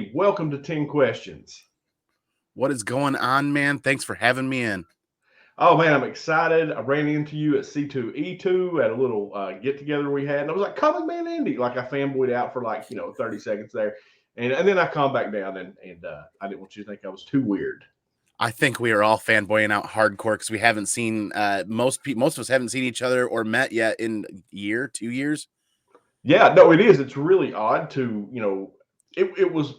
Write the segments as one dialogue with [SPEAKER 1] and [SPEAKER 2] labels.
[SPEAKER 1] Andy, welcome to 10 Questions.
[SPEAKER 2] What is going on, man? Thanks for having me in.
[SPEAKER 1] Oh man, I'm excited. I ran into you at C2E2 at a little get together we had, and I was like, ComicManAndy. Like I fanboyed out for 30 seconds there. And then I calmed back down and I didn't want you to think I was too weird.
[SPEAKER 2] I think we are all fanboying out hardcore because we haven't seen most of us haven't seen each other or met yet in a year, 2 years.
[SPEAKER 1] Yeah, no, it is. It's really odd to, it was,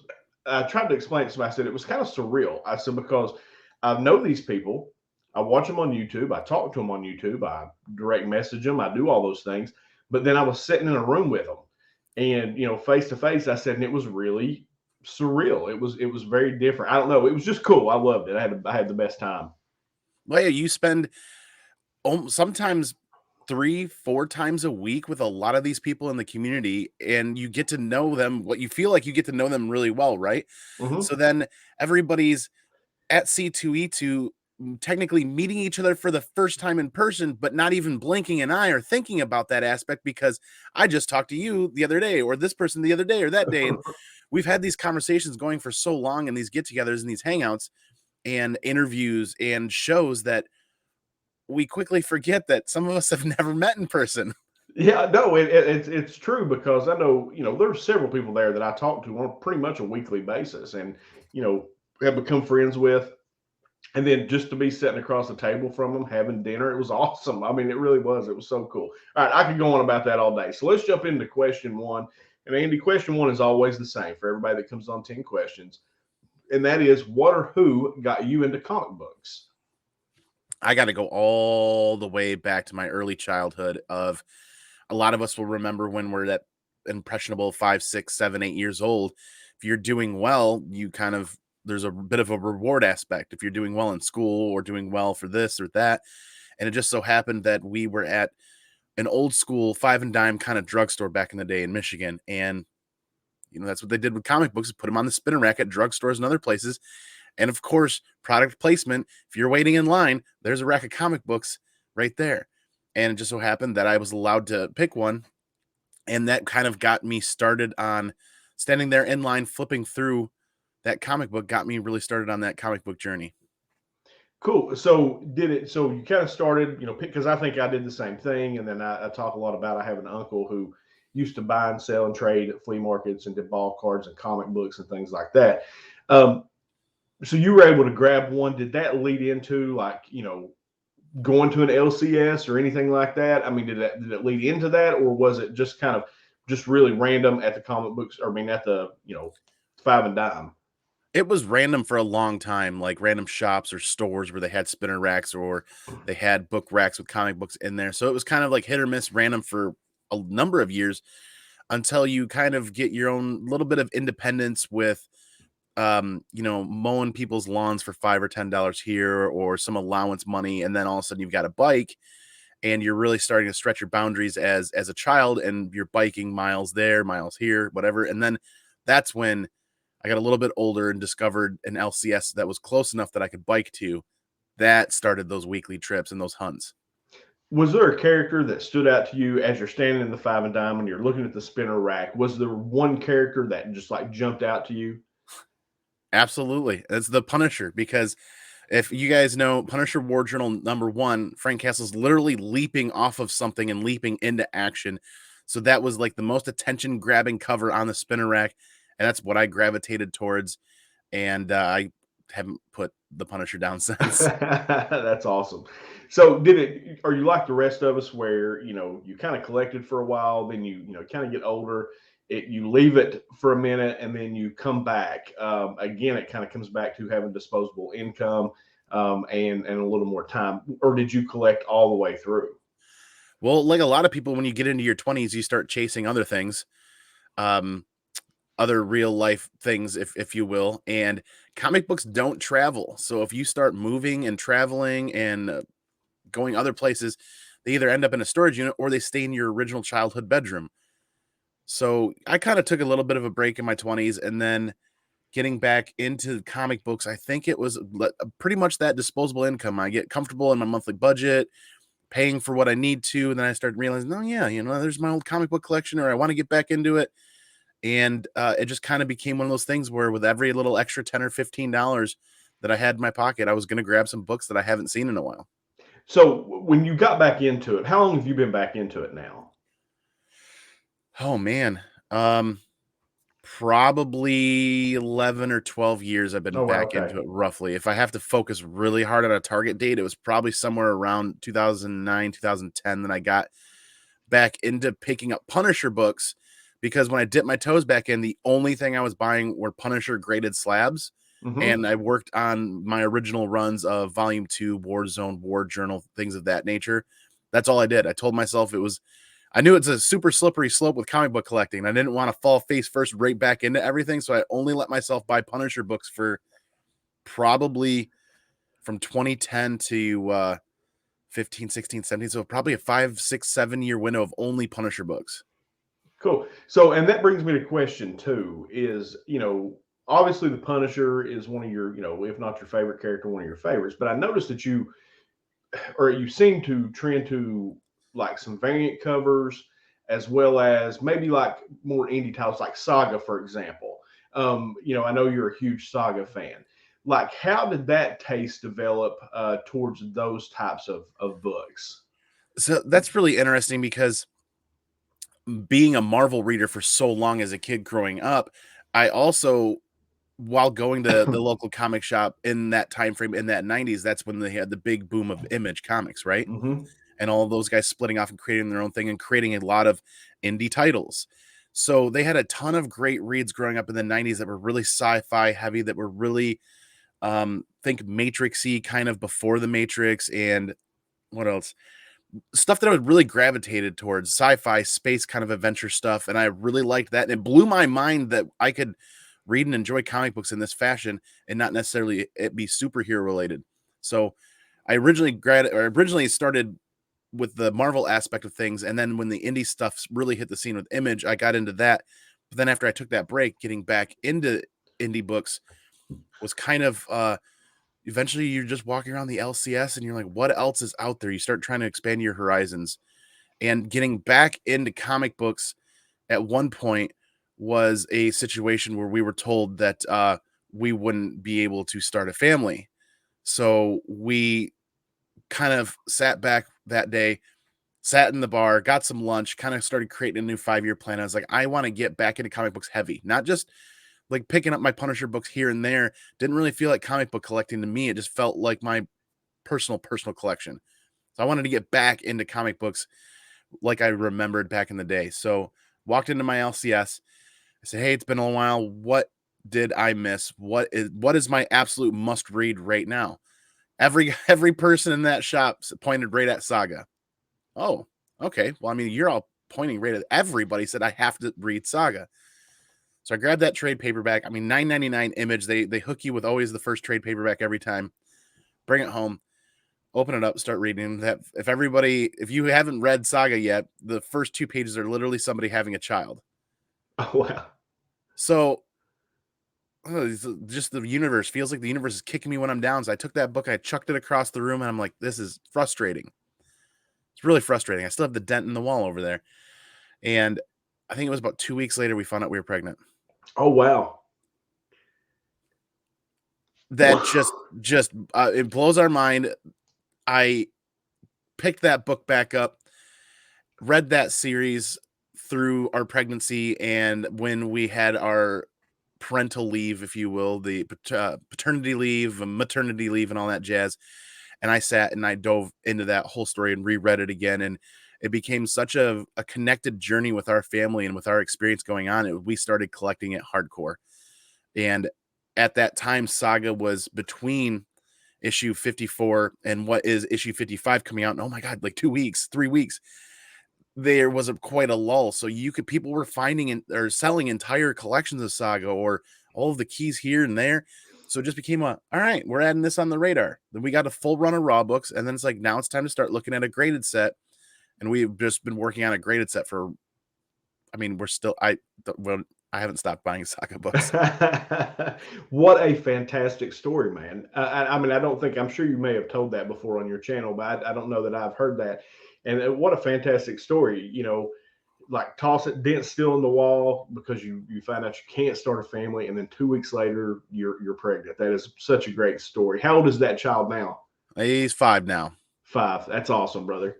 [SPEAKER 1] I tried to explain it to somebody. I said it was kind of surreal. I said, because I know these people, I watch them on YouTube, I talk to them on YouTube, I direct message them, I do all those things. But then I was sitting in a room with them and, face to face, I said, and it was really surreal. It was very different. I don't know. It was just cool. I loved it. I had the best time.
[SPEAKER 2] Well, yeah, you spend sometimes 3-4 times a week with a lot of these people in the community, and you get to know them. What you feel like you get to know them really well, right?
[SPEAKER 1] Mm-hmm.
[SPEAKER 2] So then everybody's at C2E2 technically meeting each other for the first time in person, but not even blinking an eye or thinking about that aspect because I just talked to you the other day or this person the other day or that day. And we've had these conversations going for so long and these get-togethers and these hangouts and interviews and shows that we quickly forget that some of us have never met in person.
[SPEAKER 1] Yeah, no, it's true because I know there's several people there that I talk to on pretty much a weekly basis, and have become friends with, and then just to be sitting across the table from them having dinner, it was awesome. I mean, it really was. It was so cool. All right, I could go on about that all day. So let's jump into question one. And Andy, question one is always the same for everybody that comes on 10 questions, and that is, what or who got you into comic books?
[SPEAKER 2] I got to go all the way back to my early childhood. Of a lot of us will remember when we're that impressionable 5, 6, 7, 8 years old. If you're doing well, there's a bit of a reward aspect. If you're doing well in school or doing well for this or that, and it just so happened that we were at an old school 5 and dime kind of drugstore back in the day in Michigan, and that's what they did with comic books: put them on the spinner rack at drugstores and other places. And of course, product placement. If you're waiting in line, there's a rack of comic books right there. And it just so happened that I was allowed to pick one. And that kind of got me started on standing there in line, flipping through that comic book, got me really started on that comic book journey.
[SPEAKER 1] Cool. So so you kind of started, because I think I did the same thing. And then I talk a lot about, I have an uncle who used to buy and sell and trade at flea markets and did ball cards and comic books and things like that. Um, so you were able to grab one. Did that lead into going to an LCS or anything like that? I mean, did it lead into that, or was it just kind of just really random at the comic books, or I mean at the, 5 and dime?
[SPEAKER 2] It was random for a long time, like random shops or stores where they had spinner racks or they had book racks with comic books in there. So it was kind of like hit or miss random for a number of years until you kind of get your own little bit of independence with mowing people's lawns for $5 or $10 here or some allowance money, and then all of a sudden you've got a bike and you're really starting to stretch your boundaries as a child, and you're biking miles there, miles here, whatever. And then that's when I got a little bit older and discovered an LCS that was close enough that I could bike to. That started those weekly trips and those hunts.
[SPEAKER 1] Was there a character that stood out to you as you're standing in the 5 and dime and you're looking at the spinner rack? Was there one character that just like jumped out to you?
[SPEAKER 2] Absolutely. It's the Punisher, because if you guys know Punisher War Journal #1, Frank Castle's literally leaping off of something and leaping into action. So that was like the most attention grabbing cover on the spinner rack. And that's what I gravitated towards. And I haven't put the Punisher down since.
[SPEAKER 1] That's awesome. So are you like the rest of us where, you kind of collected for a while, then you kind of get older, you leave it for a minute and then you come back. Again, it kind of comes back to having disposable income and a little more time. Or did you collect all the way through?
[SPEAKER 2] Well, like a lot of people, when you get into your 20s, you start chasing other things. Other real life things, if you will, and comic books don't travel. So if you start moving and traveling and going other places, they either end up in a storage unit or they stay in your original childhood bedroom. So I kind of took a little bit of a break in my 20s, and then getting back into comic books, I think it was pretty much that disposable income. I get comfortable in my monthly budget, paying for what I need to, and then I started realizing, oh yeah, there's my old comic book collection, or I want to get back into it. And it just kind of became one of those things where with every little extra $10 or $15 that I had in my pocket, I was going to grab some books that I haven't seen in a while.
[SPEAKER 1] So when you got back into it, how long have you been back into it now?
[SPEAKER 2] Oh man. Probably 11 or 12 years I've been
[SPEAKER 1] Oh, wow.
[SPEAKER 2] back
[SPEAKER 1] Okay.
[SPEAKER 2] into it roughly. If I have to focus really hard on a target date, it was probably somewhere around 2009, 2010 that I got back into picking up Punisher books, because when I dipped my toes back in, the only thing I was buying were Punisher graded slabs.
[SPEAKER 1] Mm-hmm.
[SPEAKER 2] And I worked on my original runs of Volume 2, Warzone, War Journal, things of that nature. That's all I did. I told myself I knew it's a super slippery slope with comic book collecting. I didn't want to fall face first right back into everything. So I only let myself buy Punisher books for probably from 2010 to 15, 16, 17. So probably a 5, 6, 7 year window of only Punisher books.
[SPEAKER 1] Cool. So, and that brings me to question two is, obviously the Punisher is one of your, if not your favorite character, one of your favorites. But I noticed that you seem to trend to like some variant covers as well as maybe like more indie titles like Saga, for example. I know you're a huge Saga fan. Like, how did that taste develop towards those types of books?
[SPEAKER 2] So that's really interesting because being a Marvel reader for so long as a kid growing up, I also, while going to the local comic shop in that time frame in that 90s, that's when they had the big boom of Image Comics, right?
[SPEAKER 1] Hmm.
[SPEAKER 2] And all of those guys splitting off and creating their own thing and creating a lot of indie titles. So they had a ton of great reads growing up in the 90s that were really sci-fi heavy, that were really think Matrixy, kind of before the Matrix, and what else? Stuff that I would really gravitated towards, sci-fi, space kind of adventure stuff, and I really liked that. And it blew my mind that I could read and enjoy comic books in this fashion and not necessarily it be superhero related. So I originally started with the Marvel aspect of things, and then when the indie stuff really hit the scene with Image, I got into that. But then after I took that break, getting back into indie books was kind of eventually you're just walking around the LCS and you're like, what else is out there? You start trying to expand your horizons. And getting back into comic books at one point was a situation where we were told that we wouldn't be able to start a family. So we kind of sat back that day, sat in the bar, got some lunch, kind of started creating a new 5-year plan. I was like, I want to get back into comic books heavy, not just like picking up my Punisher books here and there. Didn't really feel like comic book collecting to me. It just felt like my personal collection. So I wanted to get back into comic books like I remembered back in the day. So walked into my LCS. I said, "Hey, it's been a while. What did I miss? What is my absolute must read right now?" Every person in that shop pointed right at Saga. Oh, okay. Well, I mean, you're all pointing right at everybody. Said I have to read Saga. So I grabbed that trade paperback. I mean, $9.99 Image. They hook you with always the first trade paperback every time. Bring it home, open it up, start reading. That if you haven't read Saga yet, the first 2 pages are literally somebody having a child.
[SPEAKER 1] Oh, wow.
[SPEAKER 2] So just the universe feels like the universe is kicking me when I'm down. So I took that book, I chucked it across the room, and I'm like, this is frustrating. It's really frustrating. I still have the dent in the wall over there. And I think it was about 2 weeks later we found out we were pregnant.
[SPEAKER 1] Oh, wow.
[SPEAKER 2] That just it blows our mind. I picked that book back up, read that series through our pregnancy, and when we had our parental leave, if you will, the paternity leave, maternity leave, and all that jazz. And I sat and I dove into that whole story and reread it again. And it became such a connected journey with our family and with our experience going on. We started collecting it hardcore. And at that time, Saga was between issue 54 and what is issue 55 coming out. And oh my God, like 2 weeks, 3 weeks. There was quite a lull. So people were finding or selling entire collections of Saga or all of the keys here and there. So it just became all right, we're adding this on the radar. Then we got a full run of raw books. And then it's like, now it's time to start looking at a graded set. And we've just been working on a graded set for, I mean, I haven't stopped buying Saga books.
[SPEAKER 1] What a fantastic story, man. I mean, I'm sure you may have told that before on your channel, but I don't know that I've heard that. And what a fantastic story. like toss it, dent still in the wall because you find out you can't start a family, and then 2 weeks later you're pregnant. That is such a great story. How old is that child now?
[SPEAKER 2] He's 5 now.
[SPEAKER 1] 5. That's awesome, brother.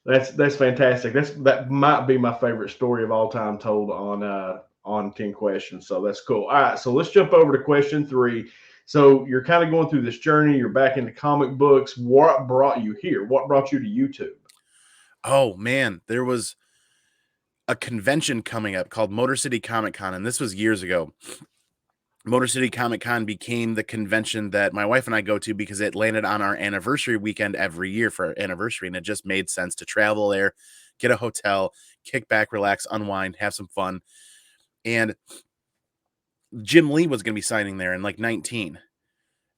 [SPEAKER 1] That's fantastic. That might be my favorite story of all time told on 10 questions. So that's cool. All right, so let's jump over to question 3. So you're kind of going through this journey. You're back into comic books. What brought you here? What brought you to YouTube?
[SPEAKER 2] Oh man, there was a convention coming up called Motor City Comic Con, and this was years ago. Motor City Comic Con became the convention that my wife and I go to because it landed on our anniversary weekend every year for our anniversary, and it just made sense to travel there, get a hotel, kick back, relax, unwind, have some fun. And Jim Lee was going to be signing there in like 19.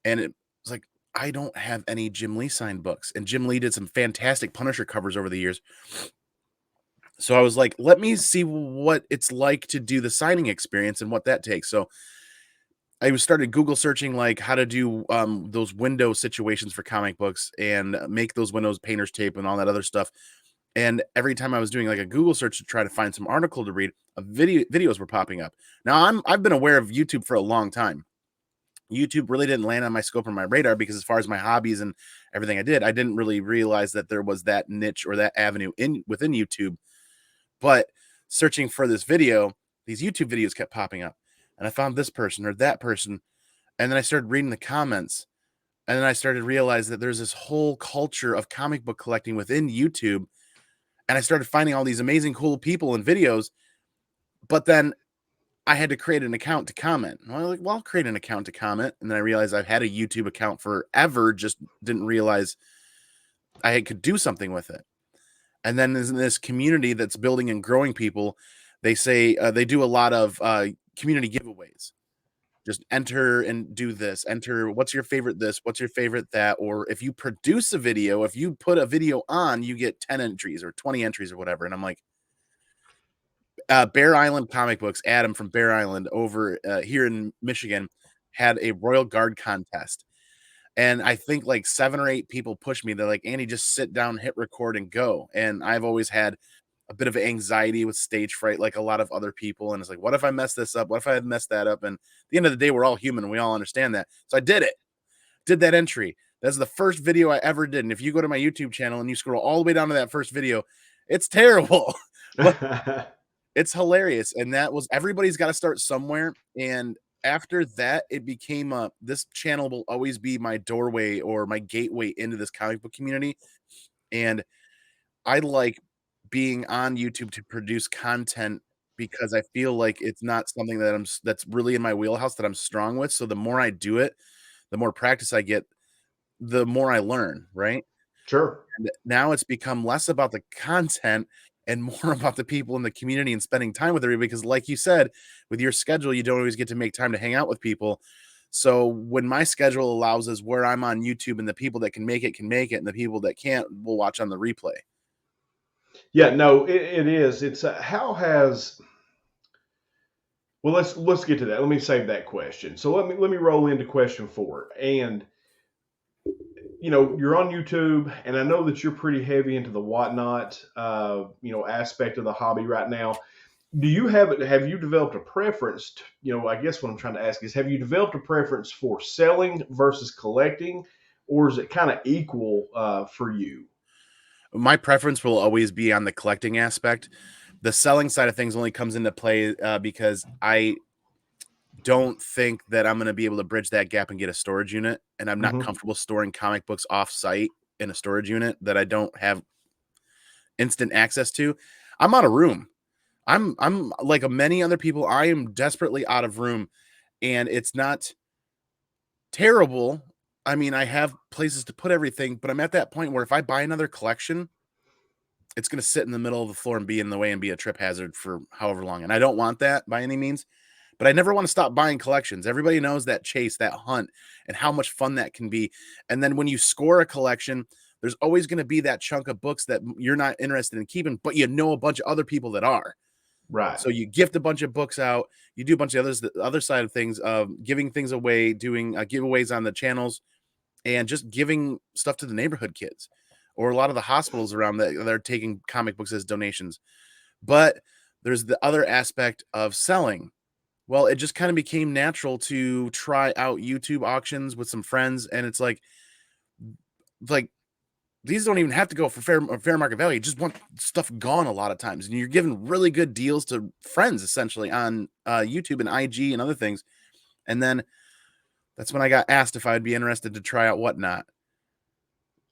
[SPEAKER 2] And it was like, I don't have any Jim Lee signed books. And Jim Lee did some fantastic Punisher covers over the years. So I was like, let me see what it's like to do the signing experience and what that takes. So I started Google searching like how to do those window situations for comic books and make those windows painter's tape and all that other stuff. And every time I was doing like a Google search to try to find some article to read, videos were popping up. Now I've been aware of YouTube for a long time. YouTube really didn't land on my scope or my radar because as far as my hobbies and everything I did, I didn't really realize that there was that niche or that avenue within YouTube. But searching for this video, these YouTube videos kept popping up. And I found this person or that person. And then I started reading the comments. And then I started to realize that there's this whole culture of comic book collecting within YouTube. And I started finding all these amazing, cool people and videos. But then I had to create an account to comment. And I was like, well, I'll create an account to comment. And then I realized I've had a YouTube account forever, just didn't realize I could do something with it. And then there's this community that's building and growing people. They say they do a lot of community giveaways. Just enter and do this. Enter what's your favorite this, what's your favorite that. Or if you produce a video, if you put a video on, you get 10 entries or 20 entries or whatever. And I'm like, Bear Island Comic Books, Adam from Bear Island over here in Michigan had a Royal Guard contest. And I think like 7 or 8 people pushed me. They're like, Andy, just sit down, hit record and go. And I've always had a bit of anxiety with stage fright, like a lot of other people. And it's like, what if I mess this up? What if I mess that up? And at the end of the day, we're all human and we all understand that. So I did it, did that entry. That's the first video I ever did. And if you go to my YouTube channel and you scroll all the way down to that first video, it's terrible. But it's hilarious. And that was, everybody's got to start somewhere. And after that, it became this channel will always be my doorway or my gateway into this comic book community. And I like being on YouTube to produce content because I feel like it's not something that that's really in my wheelhouse that I'm strong with. So the more I do it, the more practice I get, the more I learn, right?
[SPEAKER 1] Sure.
[SPEAKER 2] And now it's become less about the content and more about the people in the community and spending time with everybody. Because, like you said, with your schedule, you don't always get to make time to hang out with people. So when my schedule allows is where I'm on YouTube, and the people that can make it, and the people that can't will watch on the replay.
[SPEAKER 1] Yeah, no, it is. It's how has. Well, let's get to that. Let me save that question. So let me roll into question 4. And you're on YouTube, and I know that you're pretty heavy into the whatnot, aspect of the hobby right now. Do you have you developed a preference? I guess what I'm trying to ask is, have you developed a preference for selling versus collecting, or is it kind of equal for you?
[SPEAKER 2] My preference will always be on the collecting aspect. The selling side of things only comes into play because I don't think that I'm going to be able to bridge that gap and get a storage unit. And I'm not comfortable storing comic books off site in a storage unit that I don't have instant access to. I'm out of room. I'm like many other people. I am desperately out of room, and it's not terrible. I mean, I have places to put everything, but I'm at that point where if I buy another collection, it's going to sit in the middle of the floor and be in the way and be a trip hazard for however long. And I don't want that by any means, but I never want to stop buying collections. Everybody knows that chase, that hunt, and how much fun that can be. And then when you score a collection, there's always going to be that chunk of books that you're not interested in keeping, but a bunch of other people that are.
[SPEAKER 1] Right.
[SPEAKER 2] So you gift a bunch of books out, you do a bunch of others, the other side of things of giving things away, doing giveaways on the channels, and just giving stuff to the neighborhood kids or a lot of the hospitals around that are taking comic books as donations. But there's the other aspect of selling. Well, it just kind of became natural to try out YouTube auctions with some friends, and it's like these don't even have to go for fair market value. You just want stuff gone a lot of times, and you're giving really good deals to friends essentially on YouTube and IG and other things. And then that's when I got asked if I'd be interested to try out Whatnot.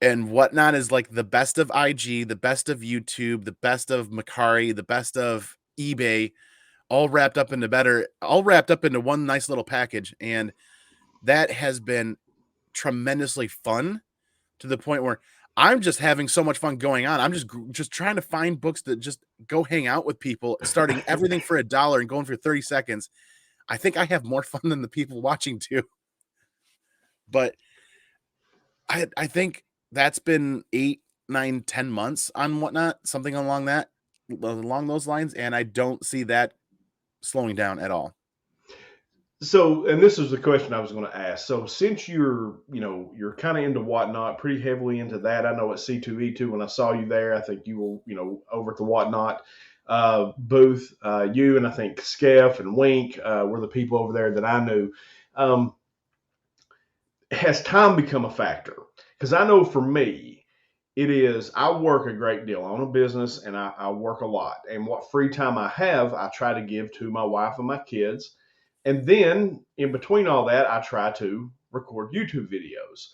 [SPEAKER 2] And Whatnot is like the best of IG, the best of YouTube, the best of Macari, the best of eBay, all wrapped up into one nice little package. And that has been tremendously fun to the point where I'm just having so much fun going on. I'm just trying to find books that just go hang out with people, starting everything for $1 and going for 30 seconds. I think I have more fun than the people watching too. But I think that's been 8, 9, 10 months on Whatnot, something along those lines, and I don't see that slowing down at all.
[SPEAKER 1] So, and this is the question I was going to ask. So, since you're kind of into Whatnot, pretty heavily into that. I know at C2E2 when I saw you there, I think you were, over at the Whatnot booth. You and I think Skeff and Wink were the people over there that I knew. Has time become a factor? Because I know for me, it is, I work a great deal. I own a business and I work a lot. And what free time I have, I try to give to my wife and my kids. And then in between all that, I try to record YouTube videos.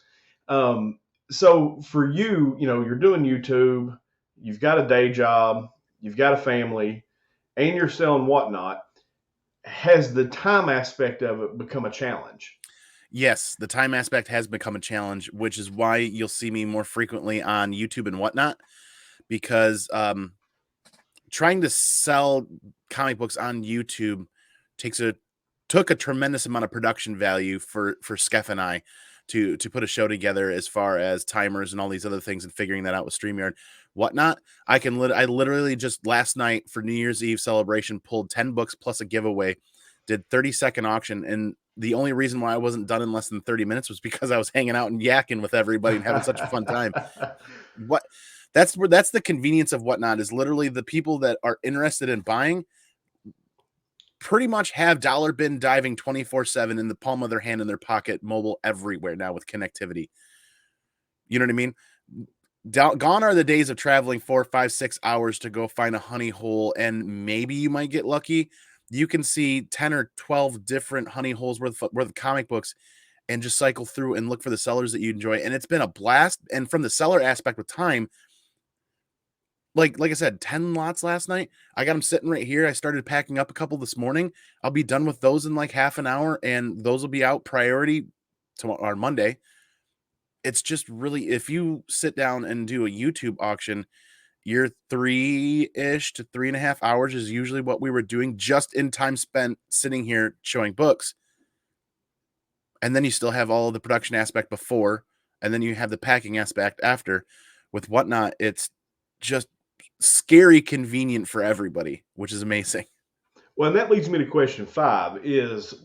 [SPEAKER 1] So for you, you're doing YouTube, you've got a day job, you've got a family, and you're selling Whatnot. Has the time aspect of it become a challenge?
[SPEAKER 2] Yes, the time aspect has become a challenge, which is why you'll see me more frequently on YouTube and Whatnot, because trying to sell comic books on YouTube took a tremendous amount of production value for Skeff and I to put a show together, as far as timers and all these other things, and figuring that out with StreamYard. Whatnot, I literally just last night for New Year's Eve celebration pulled 10 books plus a giveaway, did 30-second auction, and the only reason why I wasn't done in less than 30 minutes was because I was hanging out and yakking with everybody and having such a fun time. That's the convenience of Whatnot, is literally the people that are interested in buying pretty much have dollar bin diving 24/7 in the palm of their hand, in their pocket, mobile, everywhere now with connectivity. You know what I mean? Gone are the days of traveling 4, 5, 6 hours to go find a honey hole, and maybe you might get lucky. You can see 10 or 12 different honey holes worth of comic books and just cycle through and look for the sellers that you enjoy. And it's been a blast. And from the seller aspect with time, like I said, 10 lots last night. I got them sitting right here. I started packing up a couple this morning. I'll be done with those in like half an hour, and those will be out priority tomorrow or Monday. It's just really, if you sit down and do a YouTube auction, your 3-ish to 3.5 hours is usually what we were doing, just in time spent sitting here showing books. And then you still have all of the production aspect before, and then you have the packing aspect after. With Whatnot, it's just scary convenient for everybody, which is amazing.
[SPEAKER 1] Well, and that leads me to question 5 is,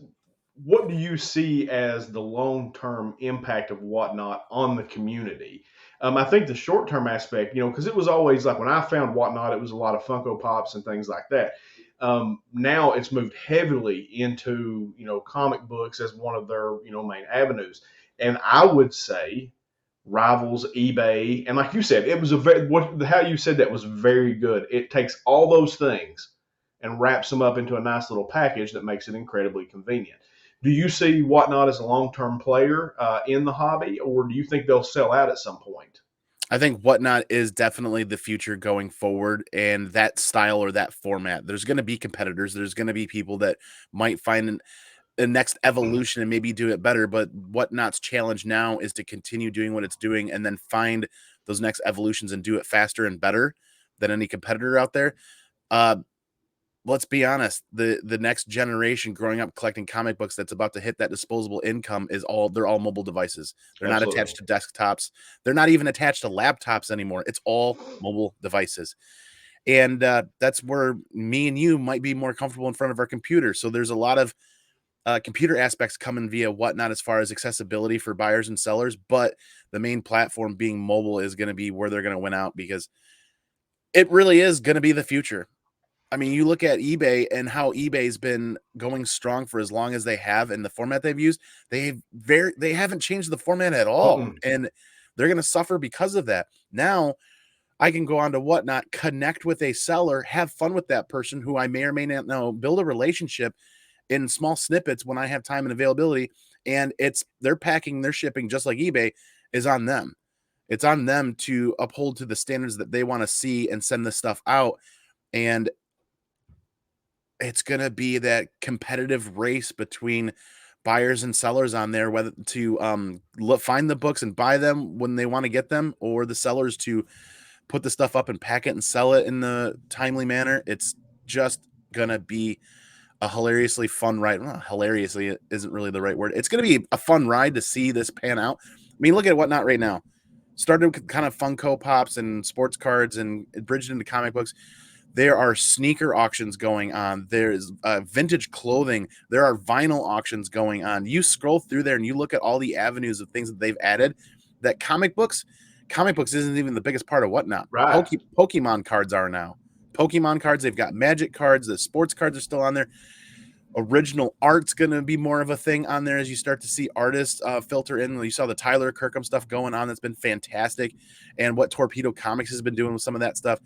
[SPEAKER 1] what do you see as the long-term impact of Whatnot on the community? I think the short-term aspect, because it was always like when I found Whatnot, it was a lot of Funko Pops and things like that. Now it's moved heavily into, comic books as one of their, main avenues. And I would say rivals eBay. And like you said, it was how you said that was very good. It takes all those things and wraps them up into a nice little package that makes it incredibly convenient. Do you see Whatnot as a long-term player in the hobby, or do you think they'll sell out at some point?
[SPEAKER 2] I think Whatnot is definitely the future going forward, and that style or that format. There's going to be competitors. There's going to be people that might find a next evolution and maybe do it better. But Whatnot's challenge now is to continue doing what it's doing, and then find those next evolutions and do it faster and better than any competitor out there. Let's be honest, the next generation growing up collecting comic books that's about to hit that disposable income they're all mobile devices. They're
[SPEAKER 1] Absolutely.
[SPEAKER 2] not attached to desktops. They're not even attached to laptops anymore. It's all mobile devices. And that's where me and you might be more comfortable in front of our computer. So there's a lot of computer aspects coming via Whatnot as far as accessibility for buyers and sellers. But the main platform being mobile is going to be where they're going to win out, because it really is going to be the future. I mean, you look at eBay and how eBay's been going strong for as long as they have, and the format they've used, they haven't changed the format at all,
[SPEAKER 1] Mm-mm.
[SPEAKER 2] and they're going to suffer because of that. Now, I can go on to Whatnot, connect with a seller, have fun with that person who I may or may not know, build a relationship in small snippets when I have time and availability, and they're packing their shipping just like eBay is on them. It's on them to uphold to the standards that they want to see and send this stuff out. And it's going to be that competitive race between buyers and sellers on there, whether to find the books and buy them when they want to get them, or the sellers to put the stuff up and pack it and sell it in the timely manner. It's just going to be a hilariously fun ride. Well, hilariously it isn't really the right word. It's going to be a fun ride to see this pan out. I mean, look at Whatnot right now. Started with kind of Funko Pops and sports cards and bridged into comic books. There are sneaker auctions going on. There's vintage clothing. There are vinyl auctions going on. You scroll through there and you look at all the avenues of things that they've added. That comic books isn't even the biggest part of Whatnot.
[SPEAKER 1] Right.
[SPEAKER 2] Pokemon cards are now. Pokemon cards, they've got Magic cards. The sports cards are still on there. Original art's going to be more of a thing on there as you start to see artists filter in. You saw the Tyler Kirkham stuff going on. That's been fantastic. And what Torpedo Comics has been doing with some of that stuff.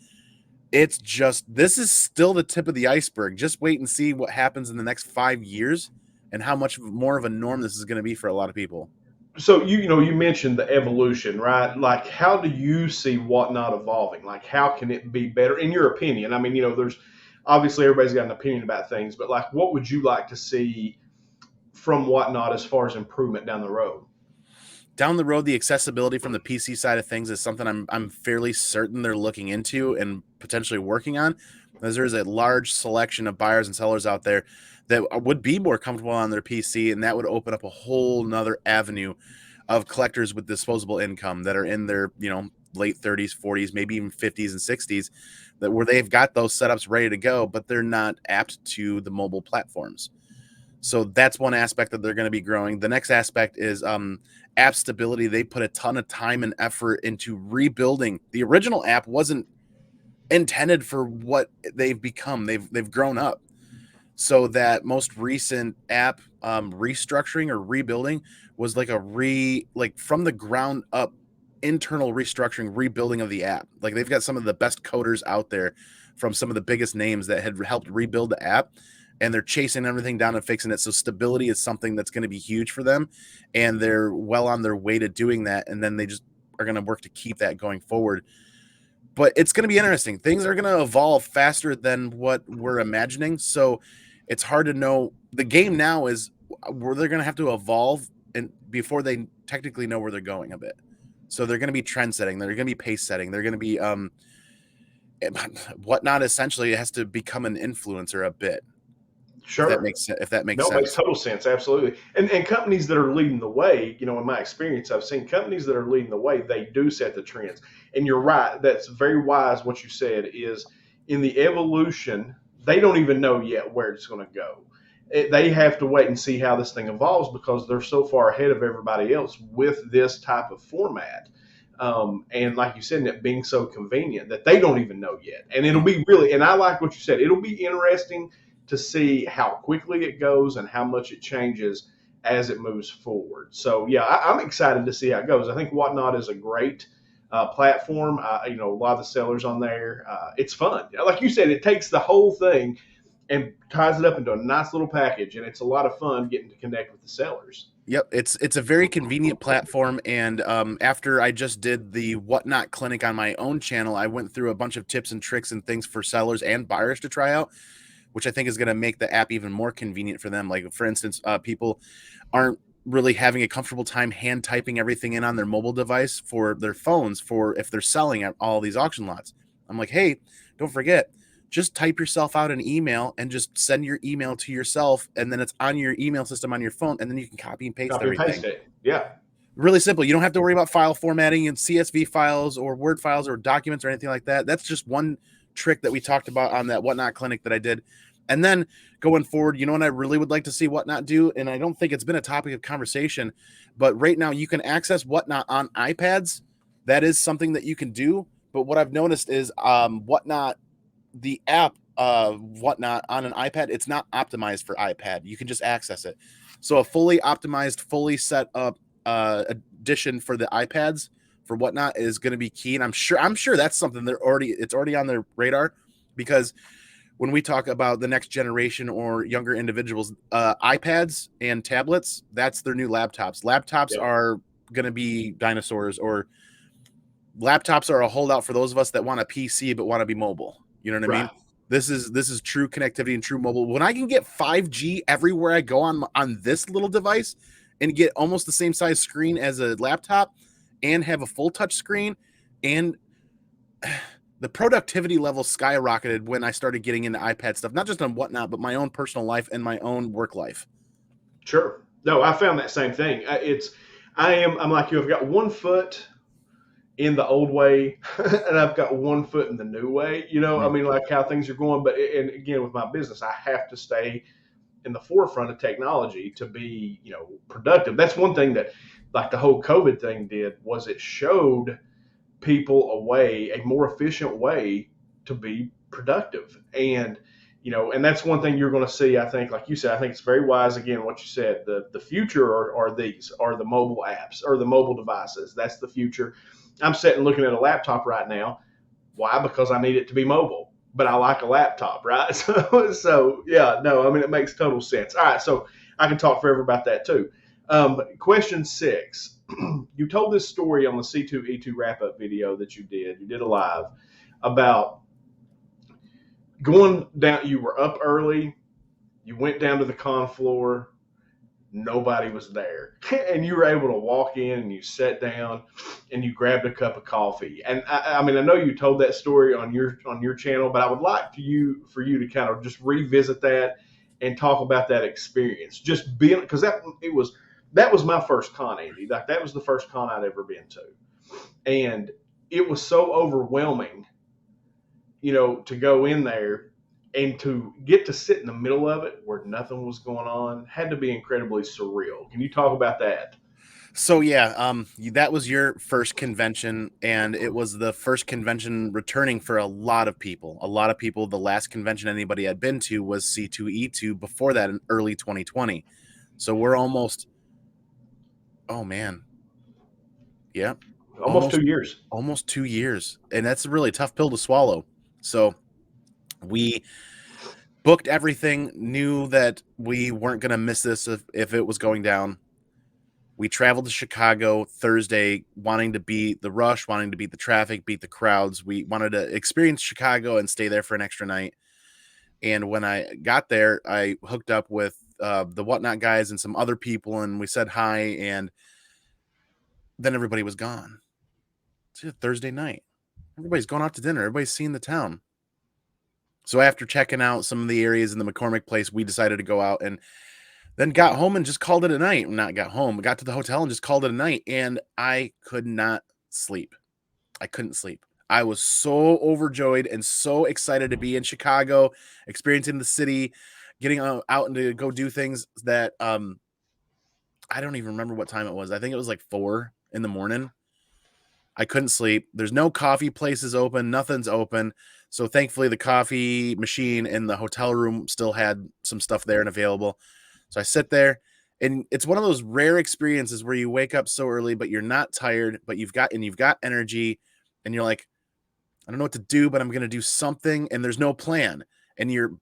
[SPEAKER 2] It's just, this is still the tip of the iceberg. Just wait and see what happens in the next 5 years and how much more of a norm this is going to be for a lot of people.
[SPEAKER 1] So you mentioned the evolution, right? Like, how do you see Whatnot evolving? Like, how can it be better in your opinion? I mean, there's obviously everybody's got an opinion about things, but like, what would you like to see from Whatnot as far as improvement down the road?
[SPEAKER 2] Down the road, the accessibility from the PC side of things is something I'm fairly certain they're looking into and potentially working on, as there's a large selection of buyers and sellers out there that would be more comfortable on their PC, and that would open up a whole nother avenue of collectors with disposable income that are in their late 30s, 40s, maybe even 50s and 60s, that where they've got those setups ready to go, but they're not apt to the mobile platforms. So that's one aspect that they're going to be growing. The next aspect is app stability. They put a ton of time and effort into rebuilding. The original app wasn't intended for what they've become. They've grown up. So that most recent app restructuring or rebuilding was like from the ground up internal restructuring, rebuilding of the app. Like, they've got some of the best coders out there from some of the biggest names that had helped rebuild the app, and they're chasing everything down and fixing it. So stability is something that's going to be huge for them, and they're well on their way to doing that. And then they just are going to work to keep that going forward. But it's going to be interesting. Things are going to evolve faster than what we're imagining. So it's hard to know. The game now is where they're going to have to evolve and before they technically know where they're going a bit. So they're going to be trend setting. They're going to be pace setting. They're going to be Whatnot essentially has to become an influencer a bit.
[SPEAKER 1] Sure.
[SPEAKER 2] If that makes
[SPEAKER 1] No, it
[SPEAKER 2] sense.
[SPEAKER 1] makes total sense. Absolutely. And companies that are leading the way, in my experience, I've seen companies that are leading the way, they do set the trends. And you're right. That's very wise. What you said is, in the evolution, they don't even know yet where it's going to go. They have to wait and see how this thing evolves because they're so far ahead of everybody else with this type of format. And like you said, it being so convenient that they don't even know yet. And it'll be really, and I like what you said, it'll be interesting to see how quickly it goes and how much it changes as it moves forward. So yeah, I'm excited to see how it goes. I think Whatnot is a great platform. A lot of the sellers on there, it's fun. Like you said, it takes the whole thing and ties it up into a nice little package, and it's a lot of fun getting to connect with the sellers.
[SPEAKER 2] Yep, it's a very convenient platform, and after I just did the Whatnot clinic on my own channel, I went through a bunch of tips and tricks and things for sellers and buyers to try out, which I think is going to make the app even more convenient for them. Like, for instance, people aren't really having a comfortable time hand typing everything in on their mobile device for their phones for if they're selling at all these auction lots. I'm like, hey, don't forget, just type yourself out an email and just send your email to yourself, and then it's on your email system on your phone, and then you can copy and paste everything.
[SPEAKER 1] Paste it. Yeah.
[SPEAKER 2] Really simple. You don't have to worry about file formatting and CSV files or Word files or documents or anything like that. That's just one trick that we talked about on that Whatnot clinic that I did. And then going forward, what I really would like to see Whatnot do, and I don't think it's been a topic of conversation, but right now you can access Whatnot on iPads. That is something that you can do. But what I've noticed is Whatnot, the app whatnot on an iPad, it's not optimized for iPad. You can just access it. So a fully optimized, fully set up edition for the iPads for whatnot is going to be key. And I'm sure that's something it's already on their radar, because when we talk about the next generation or younger individuals, iPads and tablets, that's their new laptops. Laptops
[SPEAKER 1] Yep.
[SPEAKER 2] are going to be dinosaurs, or laptops are a holdout for those of us that want a PC but want to be mobile. You know what I mean?
[SPEAKER 1] Right.
[SPEAKER 2] This is true connectivity and true mobile. When I can get 5G everywhere I go on this little device and get almost the same size screen as a laptop and have a full touch screen, and the productivity level skyrocketed when I started getting into iPad stuff, not just on whatnot, but my own personal life and my own work life.
[SPEAKER 1] Sure. No, I found that same thing. I'm like you. I've got 1 foot in the old way and I've got 1 foot in the new way, I mean, like how things are going. But, and again, with my business, I have to stay in the forefront of technology to be, productive. That's one thing that, like, the whole COVID thing did, was it showed people a more efficient way to be productive. And that's one thing you're going to see. I think, like you said, I think it's very wise. Again, what you said, the future are the mobile apps or the mobile devices. That's the future. I'm sitting looking at a laptop right now. Why? Because I need it to be mobile, but I like a laptop, right? So yeah, no, I mean, it makes total sense. All right. So I can talk forever about that too. Question 6. You told this story on the C2E2 wrap up video that you did. You did a live about going down. You were up early. You went down to the con floor. Nobody was there, and you were able to walk in and you sat down and you grabbed a cup of coffee. And I mean, I know you told that story on your channel, but I would like for you to kind of just revisit that and talk about that experience. Just being, because that was my first con, Andy. Like, that was the first con I'd ever been to, and it was so overwhelming, to go in there and to get to sit in the middle of it where nothing was going on had to be incredibly surreal. Can you talk about that?
[SPEAKER 2] So yeah, that was your first convention, and it was the first convention returning for a lot of people. A lot of people. The last convention anybody had been to was C2E2 before that in early 2020. So we're almost, oh man, yeah,
[SPEAKER 1] Almost 2 years.
[SPEAKER 2] almost 2 years, and that's a really tough pill to swallow. So we booked everything, knew that we weren't going to miss this if it was going down. We traveled to Chicago Thursday, wanting to beat the rush, wanting to beat the traffic, beat the crowds. We wanted to experience Chicago and stay there for an extra night. And when I got there, I hooked up with the Whatnot guys and some other people, and we said hi, and then everybody was gone. It's a Thursday night. Everybody's going out to dinner. Everybody's seeing the town. So after checking out some of the areas in the McCormick place, we decided to go out, and then got home and just called it a night. Not got home, got to the hotel and just called it a night. And I could not sleep. I couldn't sleep. I was so overjoyed and so excited to be in Chicago, experiencing the city, getting out and to go do things that I don't even remember what time it was. I think it was like 4 a.m. I couldn't sleep. There's no coffee places open. Nothing's open. So thankfully the coffee machine in the hotel room still had some stuff there and available. So I sit there, and it's one of those rare experiences where you wake up so early, but you're not tired, but you've got energy, and you're like, I don't know what to do, but I'm going to do something. And there's no plan. And you're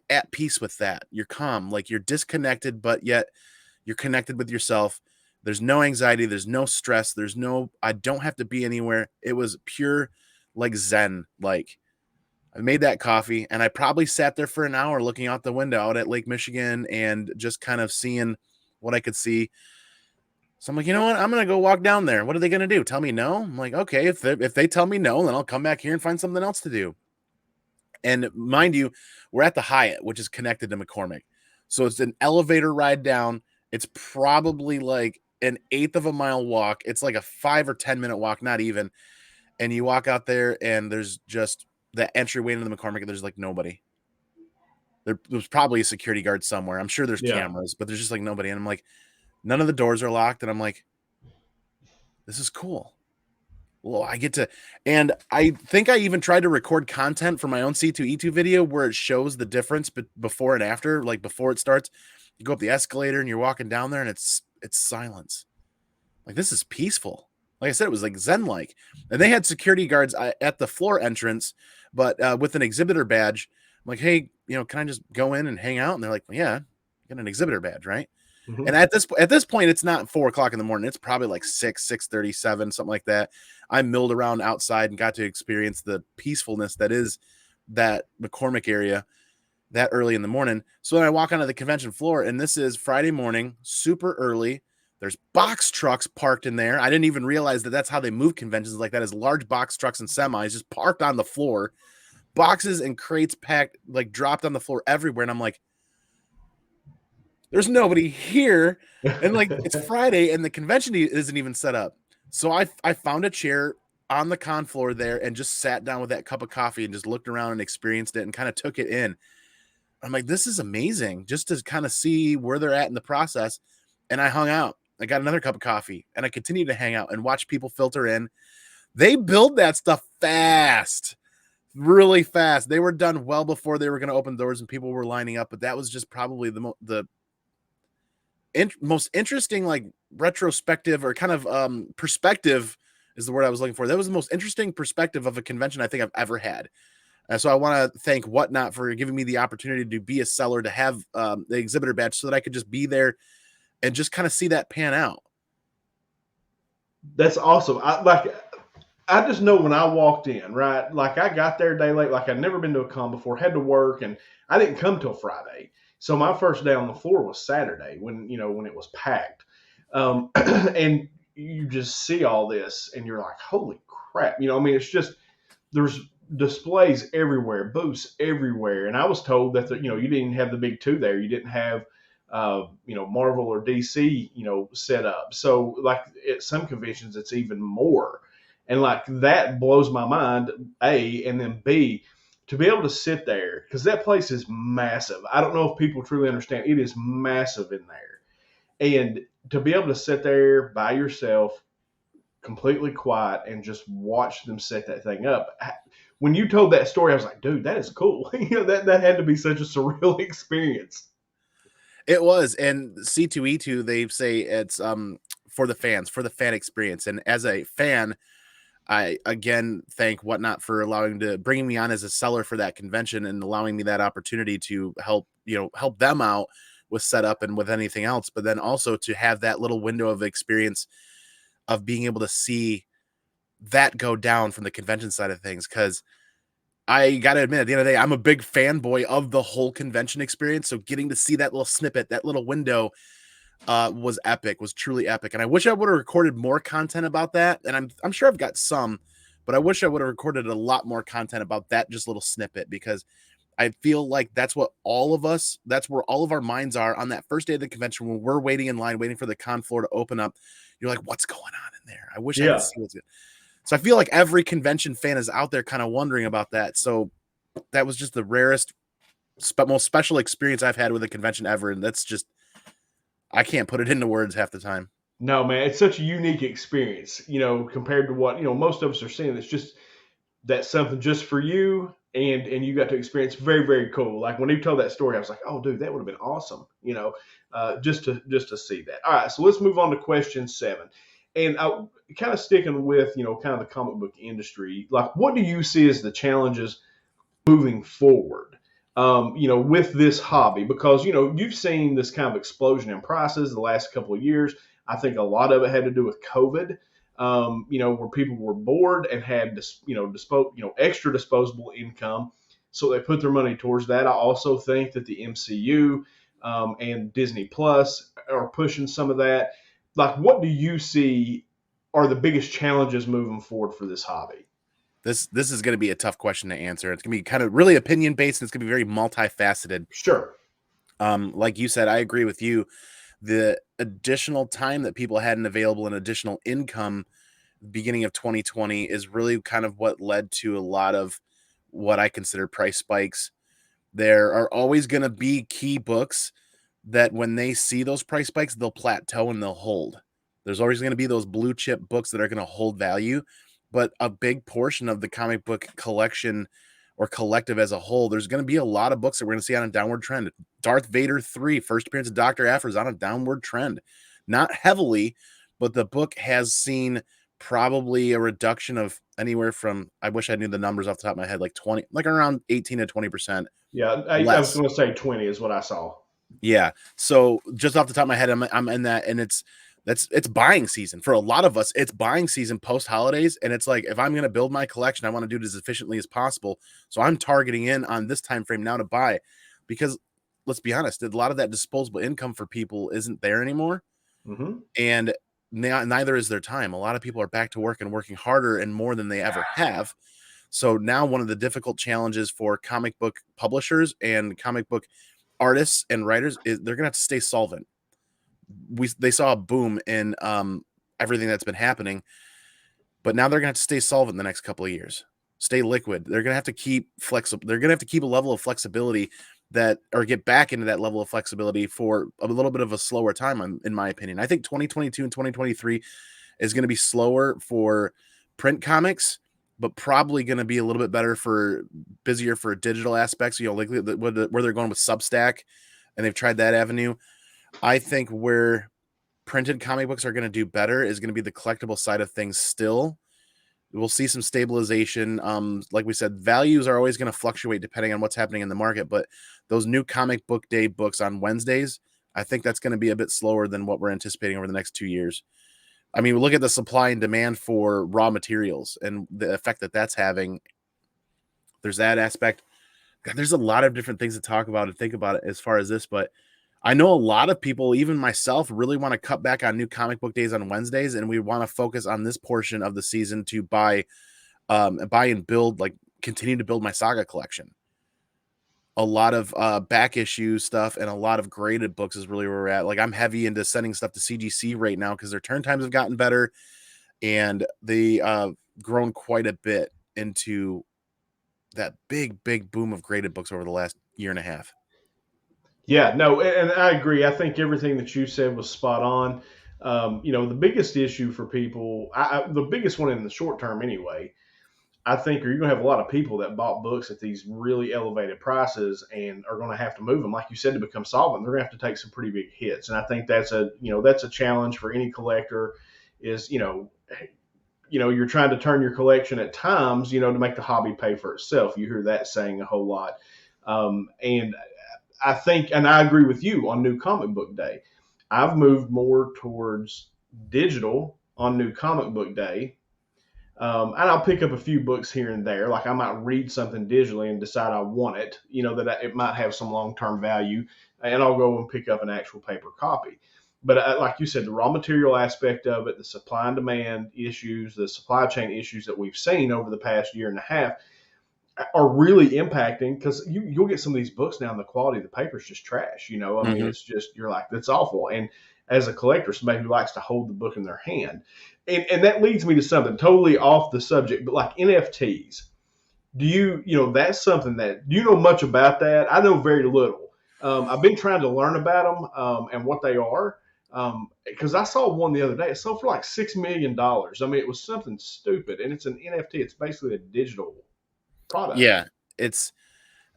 [SPEAKER 2] at peace with that. You're calm, like you're disconnected, but yet you're connected with yourself. There's no anxiety. There's no stress. I don't have to be anywhere. It was pure, like, Zen. Like, I made that coffee, and I probably sat there for an hour looking out the window out at Lake Michigan and just kind of seeing what I could see. So I'm like, you know what? I'm going to go walk down there. What are they going to do? Tell me no? I'm like, okay, if they tell me no, then I'll come back here and find something else to do. And mind you, we're at the Hyatt, which is connected to McCormick. So it's an elevator ride down. It's probably like an 1/8 of a mile walk. It's like a 5 or 10 minute walk, not even. And you walk out there, and there's just the entryway into the McCormick, and there's like nobody. There's probably a security guard somewhere. I'm sure there's cameras, but there's just like nobody. And I'm like, none of the doors are locked. And I'm like, this is cool. Well, I get to, and I think I even tried to record content for my own C2E2 video where it shows the difference before and after, like before it starts. You go up the escalator and you're walking down there and it's silence. Like, this is peaceful. Like I said, it was like Zen-like. And they had security guards at the floor entrance, but with an exhibitor badge. I'm like, hey, can I just go in and hang out? And they're like, well, yeah, get an exhibitor badge, right?
[SPEAKER 1] Mm-hmm.
[SPEAKER 2] And at this point, it's not 4:00 in the morning. It's probably like 6:37, something like that. I milled around outside and got to experience the peacefulness that is that McCormick area that early in the morning. So then I walk onto the convention floor, and this is Friday morning, super early. There's box trucks parked in there. I didn't even realize that that's how they move conventions like that, is large box trucks and semis just parked on the floor, boxes and crates packed, like dropped on the floor everywhere. And I'm like, there's nobody here. And like, it's Friday and the convention isn't even set up. So I found a chair on the con floor there and just sat down with that cup of coffee and just looked around and experienced it and kind of took it in. I'm like, this is amazing, just to kind of see where they're at in the process. And I hung out. I got another cup of coffee and I continued to hang out and watch people filter in. They build that stuff fast, really fast. They were done well before they were going to open doors and people were lining up. But that was just probably the most interesting, like, retrospective or kind of perspective is the word I was looking for. That was the most interesting perspective of a convention I think I've ever had. So I want to thank Whatnot for giving me the opportunity to be a seller, to have the exhibitor badge so that I could just be there and just kind of see that pan out.
[SPEAKER 1] That's awesome. I just know when I walked in, right? Like, I got there a day late, like I'd never been to a con before, had to work, and I didn't come till Friday. So my first day on the floor was Saturday when it was packed. And you just see all this and you're like, holy crap. I mean, it's just, there's displays everywhere, booths everywhere. And I was told that, you didn't have the big two there. You didn't have, Marvel or DC, set up. So like at some conventions, it's even more. And like that blows my mind, A, and then B, to be able to sit there, because that place is massive. I don't know if people truly understand. It is massive in there. And to be able to sit there by yourself, completely quiet, and just watch them set that thing up. When you told that story, I was like, dude, that is cool. That had to be such a surreal experience.
[SPEAKER 2] It was. And C2E2, they say it's for the fans, for the fan experience. And as a fan, I again thank Whatnot for bringing me on as a seller for that convention and allowing me that opportunity to help them out with setup and with anything else. But then also to have that little window of experience of being able to see that go down from the convention side of things. Because I got to admit, at the end of the day, I'm a big fanboy of the whole convention experience. So getting to see that little snippet, that little window, was epic, was truly epic. And I wish I would have recorded more content about that. And I'm sure I've got some, but I wish I would have recorded a lot more content about that just little snippet, because I feel like that's where all of our minds are on that first day of the convention when we're waiting in line, waiting for the con floor to open up. You're like, what's going on in there? I wish I could see what's good. So I feel like every convention fan is out there kind of wondering about that. So that was just the rarest, most special experience I've had with a convention ever. And that's just, I can't put it into words half the time.
[SPEAKER 1] No, man, it's such a unique experience, compared to what, most of us are seeing. It's just, that's something just for you, and you got to experience. Very, very cool. Like when you told that story, I was like, oh, dude, that would have been awesome, just to see that. All right, so let's move on to question 7. And kind of sticking with, kind of the comic book industry, like what do you see as the challenges moving forward, with this hobby? Because, you've seen this kind of explosion in prices the last couple of years. I think a lot of it had to do with COVID, where people were bored and had, extra disposable income. So they put their money towards that. I also think that the MCU and Disney Plus are pushing some of that. Like, what do you see are the biggest challenges moving forward for this hobby?
[SPEAKER 2] This is going to be a tough question to answer. It's going to be kind of really opinion based, and it's going to be very multifaceted.
[SPEAKER 1] Sure.
[SPEAKER 2] Like you said, I agree with you. The additional time that people had available and additional income beginning of 2020 is really kind of what led to a lot of what I consider price spikes. There are always going to be key books that when they see those price spikes, they'll plateau and they'll hold. There's always going to be those blue chip books that are going to hold value. but a big portion of the comic book collection or collective as a whole, there's going to be a lot of books that we're going to see on a downward trend. Darth Vader 3, first appearance of Dr. Aphra, is on a downward trend. Not heavily, but the book has seen probably a reduction of anywhere from, I wish I knew the numbers off the top of my head, like 20, like around 18 to 20%.
[SPEAKER 1] Yeah, I was going to say 20 is what I saw.
[SPEAKER 2] Yeah. So just off the top of my head, I'm in that, and it's buying season for a lot of us. It's buying season post holidays, and it's like, if I'm going to build my collection, I want to do it as efficiently as possible. So I'm targeting in on this time frame now to buy, because let's be honest, a lot of that disposable income for people isn't there anymore, and neither is their time. A lot of people are back to work and working harder and more than they ever have. So now one of the difficult challenges for comic book publishers and comic book artists and writers is they're gonna have to stay solvent. They saw a boom in everything that's been happening, but now they're gonna have to stay solvent the next couple of years, stay liquid. They're gonna have to keep flexible. They're gonna have to keep a level of flexibility that, or get back into that level of flexibility for a little bit of a slower time, in my opinion. I think 2022 and 2023 is going to be slower for print comics, but probably going to be a little bit better busier for digital aspects, like where they're going with Substack, and they've tried that avenue. I think where printed comic books are going to do better is going to be the collectible side of things still. We'll see some stabilization. Like we said, values are always going to fluctuate depending on what's happening in the market, but those new comic book day books on Wednesdays, I think that's going to be a bit slower than what we're anticipating over the next 2 years. I mean, look at the supply and demand for raw materials and the effect that that's having. There's that aspect. God, there's a lot of different things to talk about and think about it as far as this, but I know a lot of people, even myself, really want to cut back on new comic book days on Wednesdays, and we want to focus on this portion of the season to buy and build, like, continue to build my Saga collection. A lot of back issue stuff and a lot of graded books is really where we're at. Like, I'm heavy into sending stuff to CGC right now because their turn times have gotten better, and they grown quite a bit into that big boom of graded books over the last year and a half.
[SPEAKER 1] Yeah, no, and I agree. I think everything that you said was spot on. The biggest issue for people, the biggest one in the short term anyway, I think you're going to have a lot of people that bought books at these really elevated prices and are going to have to move them, like you said, to become solvent. They're going to have to take some pretty big hits, and I think that's a challenge for any collector. Is you're trying to turn your collection at times, to make the hobby pay for itself. You hear that saying a whole lot, and I think, and I agree with you on New Comic Book Day. I've moved more towards digital on New Comic Book Day. And I'll pick up a few books here and there. Like, I might read something digitally and decide I want it, that it might have some long-term value, and I'll go and pick up an actual paper copy. But like you said, the raw material aspect of it, the supply and demand issues, the supply chain issues that we've seen over the past year and a half are really impacting, because you'll get some of these books now and the quality of the paper is just trash. Mean, it's just, you're like, that's awful. And as a collector, somebody who likes to hold the book in their hand. And that leads me to something totally off the subject, but like NFTs. Do that's something that, do you know much about that? I know very little. I've been trying to learn about them and what they are. Because I saw one the other day. It sold for like $6 million. I mean, it was something stupid. And it's an NFT. It's basically a digital product.
[SPEAKER 2] Yeah, it's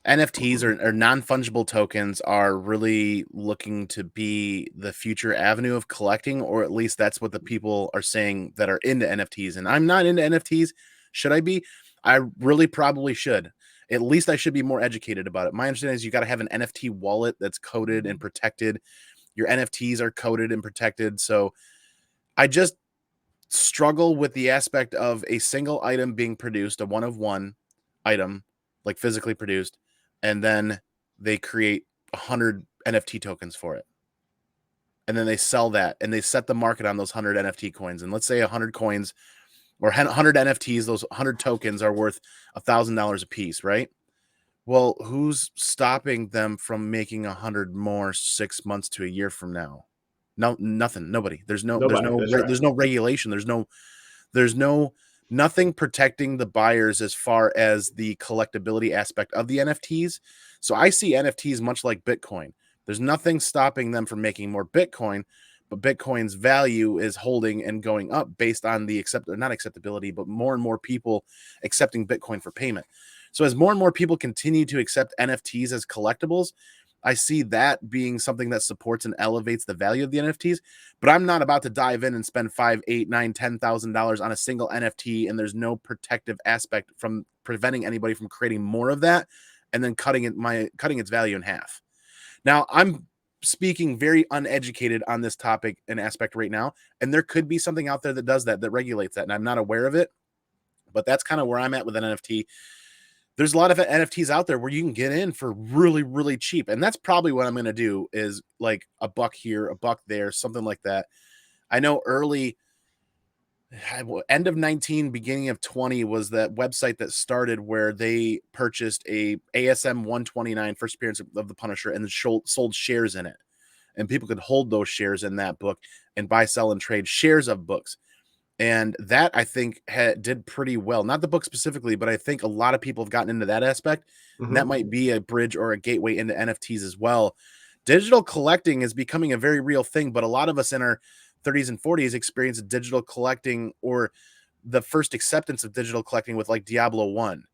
[SPEAKER 2] NFTs or non-fungible tokens are really looking to be the future avenue of collecting, or at least that's what the people are saying that are into NFTs. And I'm not into NFTs. Should I be? I really probably should. At least I should be more educated about it. My understanding is you got to have an NFT wallet that's coded and protected. Your NFTs are coded and protected. So I just struggle with the aspect of a single item being produced, a one of one item, like physically produced, and then they create 100 NFT tokens for it. And then they sell that, and they set the market on those 100 NFT coins. And let's say 100 coins or 100 NFTs, those 100 tokens are worth $1,000 a piece, right? Well, who's stopping them from making 100 more 6 months to a year from now? No, nothing. Nobody. There's no regulation. There's nothing protecting the buyers as far as the collectability aspect of the NFTs. So I see NFTs much like Bitcoin. There's nothing stopping them from making more Bitcoin, but Bitcoin's value is holding and going up based on the not acceptability, but more and more people accepting Bitcoin for payment. So as more and more people continue to accept NFTs as collectibles, I see that being something that supports and elevates the value of the NFTs. But I'm not about to dive in and spend $5, $8, $9, $10,000 on a single NFT, and there's no protective aspect from preventing anybody from creating more of that and then cutting its value in half. Now, I'm speaking very uneducated on this topic and aspect right now, and there could be something out there that does that regulates that, and I'm not aware of it. But that's kind of where I'm at with an NFT. There's a lot of NFTs out there where you can get in for really, really cheap. And that's probably what I'm going to do, is like $1 here, $1 there, something like that. I know end of 19, beginning of 20 was that website that started where they purchased a ASM 129 first appearance of the Punisher and sold shares in it. And people could hold those shares in that book and buy, sell, and trade shares of books. And that, I think, did pretty well. Not the book specifically, but I think a lot of people have gotten into that aspect. And that might be a bridge or a gateway into NFTs as well. Digital collecting is becoming a very real thing, but a lot of us in our 30s and 40s experienced digital collecting, or the first acceptance of digital collecting with like Diablo 1,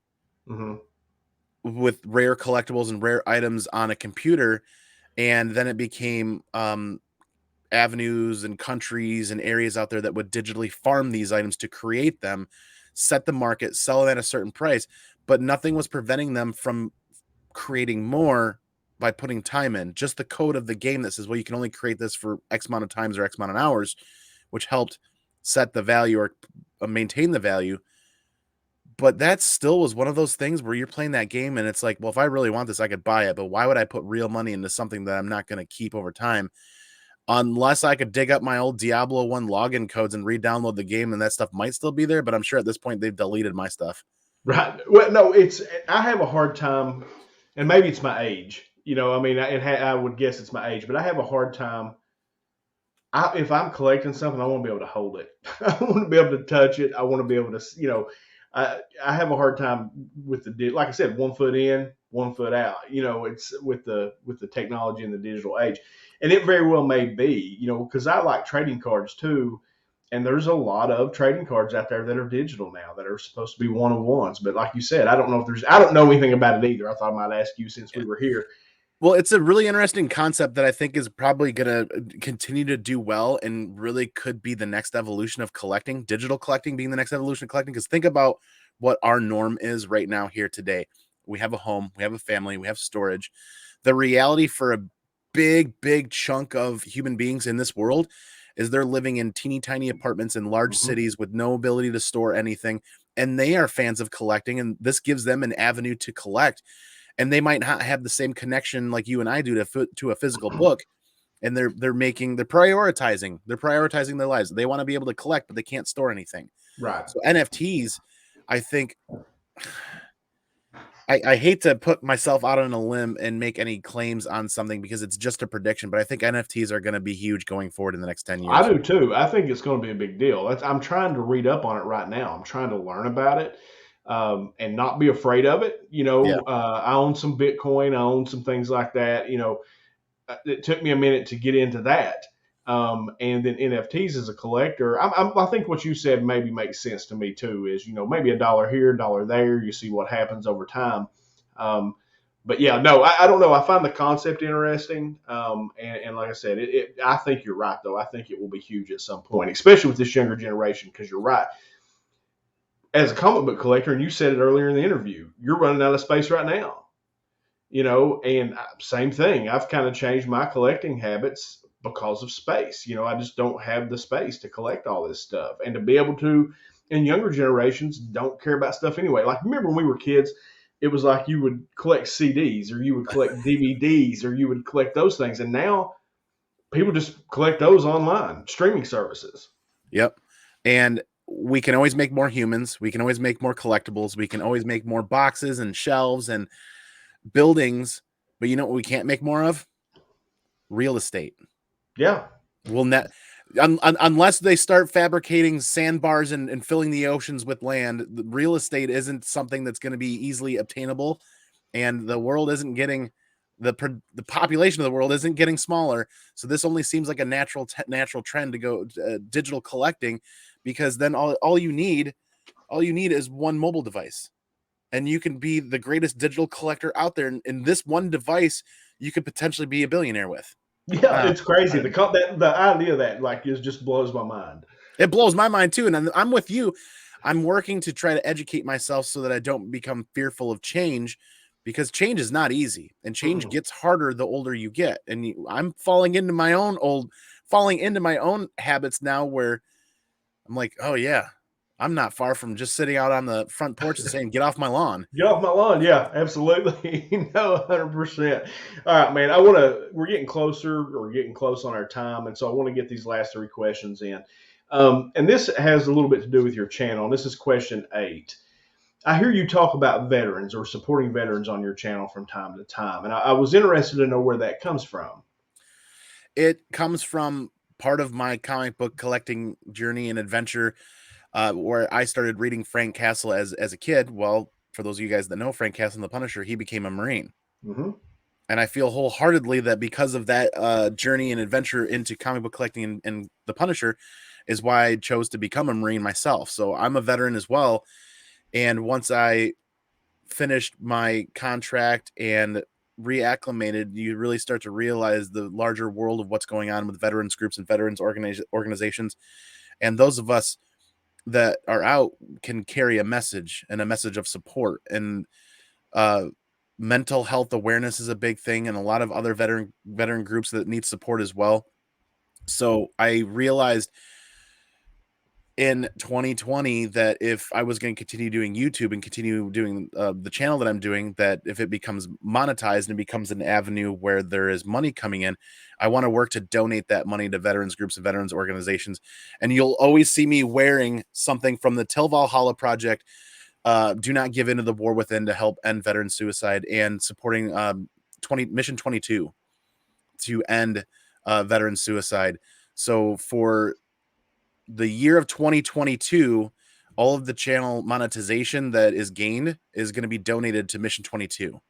[SPEAKER 2] with rare collectibles and rare items on a computer. And then it became avenues and countries and areas out there that would digitally farm these items to create them, set the market, sell it at a certain price, but nothing was preventing them from creating more by putting time in. Just the code of the game that says, well, you can only create this for X amount of times or X amount of hours, which helped set the value or maintain the value. But that still was one of those things where you're playing that game and it's like, well, if I really want this, I could buy it, but why would I put real money into something that I'm not going to keep over time? Unless I could dig up my old Diablo 1 login codes and re-download the game, and that stuff might still be there, but I'm sure at this point they've deleted my stuff.
[SPEAKER 1] Right. Well, no, I have a hard time, and maybe it's my age. I mean, I would guess it's my age, but I have a hard time. If I'm collecting something, I want to be able to hold it. I want to be able to touch it. I want to be able to, I have a hard time with like I said, 1 foot in, 1 foot out. It's with the technology and the digital age. And it very well may be, because I like trading cards too. And there's a lot of trading cards out there that are digital now that are supposed to be one-of-ones. But like you said, I don't know anything about it either. I thought I might ask you since we were here.
[SPEAKER 2] Well, it's a really interesting concept that I think is probably going to continue to do well and really could be the next evolution of collecting, digital collecting being the next evolution of collecting. Because think about what our norm is right now here today. We have a home, we have a family, we have storage. The reality for a big chunk of human beings in this world is they're living in teeny tiny apartments in large cities with no ability to store anything. And they are fans of collecting, and this gives them an avenue to collect. And they might not have the same connection like you and I do to a physical book. And they're prioritizing their lives. They want to be able to collect, but they can't store anything.
[SPEAKER 1] Right.
[SPEAKER 2] So NFTs, I think, I hate to put myself out on a limb and make any claims on something because it's just a prediction, but I think NFTs are going to be huge going forward in the next 10 years.
[SPEAKER 1] I do too. I think it's going to be a big deal. I'm trying to read up on it right now. I'm trying to learn about it. And not be afraid of it. I own some Bitcoin. I own some things like that. It took me a minute to get into that. And then NFTs as a collector, I think what you said maybe makes sense to me too, is, maybe $1 here, $1 there, you see what happens over time. But yeah, no, I don't know. I find the concept interesting. And like I said, I think you're right though. I think it will be huge at some point, especially with this younger generation, because you're right. As a comic book collector, and you said it earlier in the interview, you're running out of space right now, and same thing. I've kind of changed my collecting habits because of space. I just don't have the space to collect all this stuff, and to be able to, and younger generations don't care about stuff anyway. Like, remember when we were kids, it was like you would collect CDs or you would collect DVDs or you would collect those things. And now people just collect those online, streaming services.
[SPEAKER 2] Yep. And we can always make more humans. We can always make more collectibles. We can always make more boxes and shelves and buildings. But you know what we can't make more of? Real estate.
[SPEAKER 1] Yeah.
[SPEAKER 2] Unless they start fabricating sandbars and filling the oceans with land, the real estate isn't something that's going to be easily obtainable. And the world isn't getting the population of the world isn't getting smaller, so this only seems like a natural trend to go digital collecting, because then all you need is one mobile device, and you can be the greatest digital collector out there. In this one device, you could potentially be a billionaire with.
[SPEAKER 1] Yeah, it's crazy. The idea of that like just blows my mind.
[SPEAKER 2] It blows my mind too, and I'm with you. I'm working to try to educate myself so that I don't become fearful of change, because change is not easy, and change gets harder the older you get. And I'm falling into my own habits now, where I'm like, oh yeah, I'm not far from just sitting out on the front porch and saying, "Get off my lawn."
[SPEAKER 1] Get off my lawn. Yeah, absolutely. No, 100%. All right, man. We're getting closer, or we're getting close on our time. And so I want to get these last 3 questions in. And this has a little bit to do with your channel. And this is question 8. I hear you talk about veterans or supporting veterans on your channel from time to time. And I was interested to know where that comes from.
[SPEAKER 2] It comes from part of my comic book collecting journey and adventure, where I started reading Frank Castle as a kid. Well, for those of you guys that know Frank Castle and the Punisher, he became a Marine.
[SPEAKER 1] Mm-hmm.
[SPEAKER 2] And I feel wholeheartedly that because of that journey and adventure into comic book collecting and the Punisher is why I chose to become a Marine myself. So I'm a veteran as well. And once I finished my contract and reacclimated, you really start to realize the larger world of what's going on with veterans groups and veterans organizations. And those of us that are out can carry a message, and a message of support. And mental health awareness is a big thing, and a lot of other veteran groups that need support as well. So I realized in 2020 that if I was going to continue doing YouTube and continue doing the channel that I'm doing, that if it becomes monetized and becomes an avenue where there is money coming in, I want to work to donate that money to veterans groups and veterans organizations. And you'll always see me wearing something from the Till Valhalla Project. Do not give in to the war within, to help end veteran suicide, and supporting Mission 22 to end veteran suicide. So for the year of 2022, all of the channel monetization that is gained is going to be donated to Mission 22.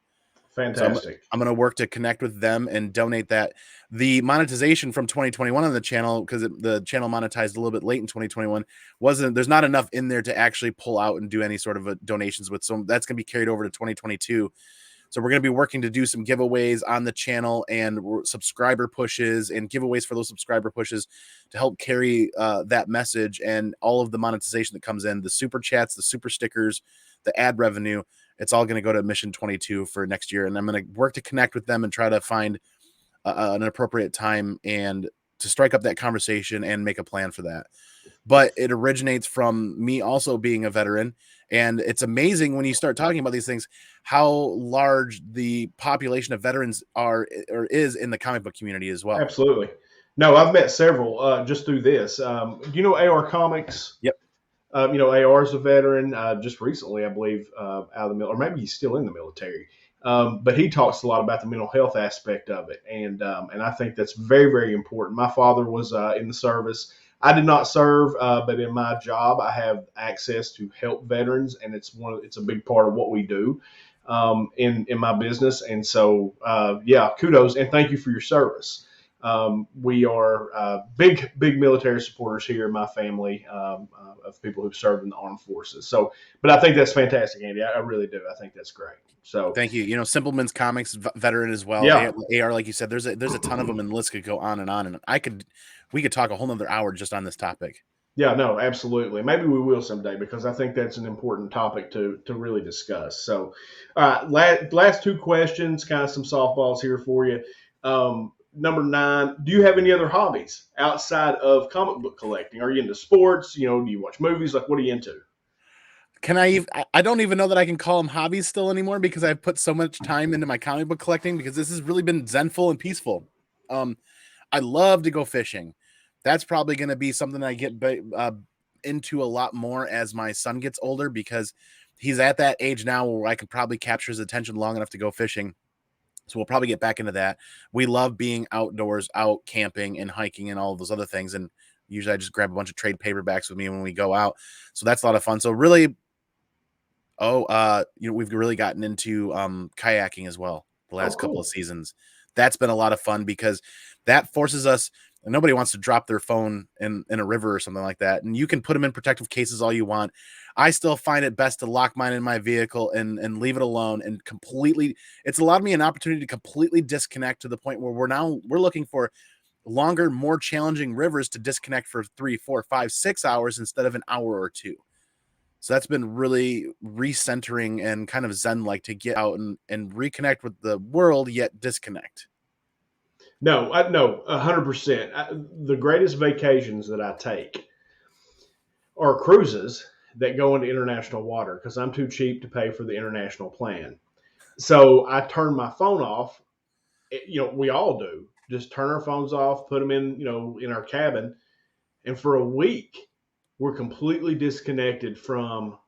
[SPEAKER 1] Fantastic.
[SPEAKER 2] So I'm going to work to connect with them and donate that. The monetization from 2021 on the channel, because the channel monetized a little bit late in 2021, there's not enough in there to actually pull out and do any sort of donations with. So that's going to be carried over to 2022. So we're going to be working to do some giveaways on the channel and subscriber pushes and giveaways for those subscriber pushes to help carry that message, and all of the monetization that comes in, the super chats, the super stickers, the ad revenue. It's all going to go to Mission 22 for next year. And I'm going to work to connect with them and try to find an appropriate time and to strike up that conversation and make a plan for that. But it originates from me also being a veteran. And it's amazing when you start talking about these things, how large the population of veterans is in the comic book community as well.
[SPEAKER 1] Absolutely. No, I've met several just through this. Do you know AR Comics?
[SPEAKER 2] Yep.
[SPEAKER 1] AR is a veteran just recently, I believe, out of the military, or maybe he's still in the military. But he talks a lot about the mental health aspect of it. And I think that's very, very important. My father was in the service. I did not serve, but in my job, I have access to help veterans, and it's a big part of what we do in my business. And so, kudos and thank you for your service. We are big military supporters here in my family of people who've served in the armed forces. So, but I think that's fantastic, Andy. I really do. I think that's great. So
[SPEAKER 2] thank you. Simpleman's Comics veteran as well.
[SPEAKER 1] Yeah.
[SPEAKER 2] AR, like you said, there's a ton of them, and the list could go on. And we could talk a whole nother hour just on this topic.
[SPEAKER 1] Yeah, no, absolutely. Maybe we will someday, because I think that's an important topic to really discuss. So, all right, last 2 questions, kind of some softballs here for you. Number 9, do you have any other hobbies outside of comic book collecting? Are you into sports? Do you watch movies? Like, what are you into?
[SPEAKER 2] I don't even know that I can call them hobbies still anymore, because I've put so much time into my comic book collecting, because this has really been zenful and peaceful. I love to go fishing. That's probably going to be something I get into a lot more as my son gets older, because he's at that age now where I could probably capture his attention long enough to go fishing. So we'll probably get back into that. We love being outdoors, out camping and hiking and all of those other things. And usually I just grab a bunch of trade paperbacks with me when we go out. So that's a lot of fun. So really, we've really gotten into kayaking as well. the
[SPEAKER 1] Oh,
[SPEAKER 2] last couple of
[SPEAKER 1] cool.
[SPEAKER 2] seasons. That's been a lot of fun because that forces us. Nobody wants to drop their phone in a river or something like that. And you can put them in protective cases all you want. I still find it best to lock mine in my vehicle and leave it alone and completely. It's allowed me an opportunity to completely disconnect to the point where we're looking for longer, more challenging rivers to disconnect for 3, 4, 5, 6 hours instead of an hour or two. So that's been really recentering and kind of zen-like to get out and reconnect with the world, yet disconnect.
[SPEAKER 1] No, 100%. The greatest vacations that I take are cruises that go into international water because I'm too cheap to pay for the international plan. So I turn my phone off. We all do. Just turn our phones off, put them in, in our cabin, and for a week we're completely disconnected from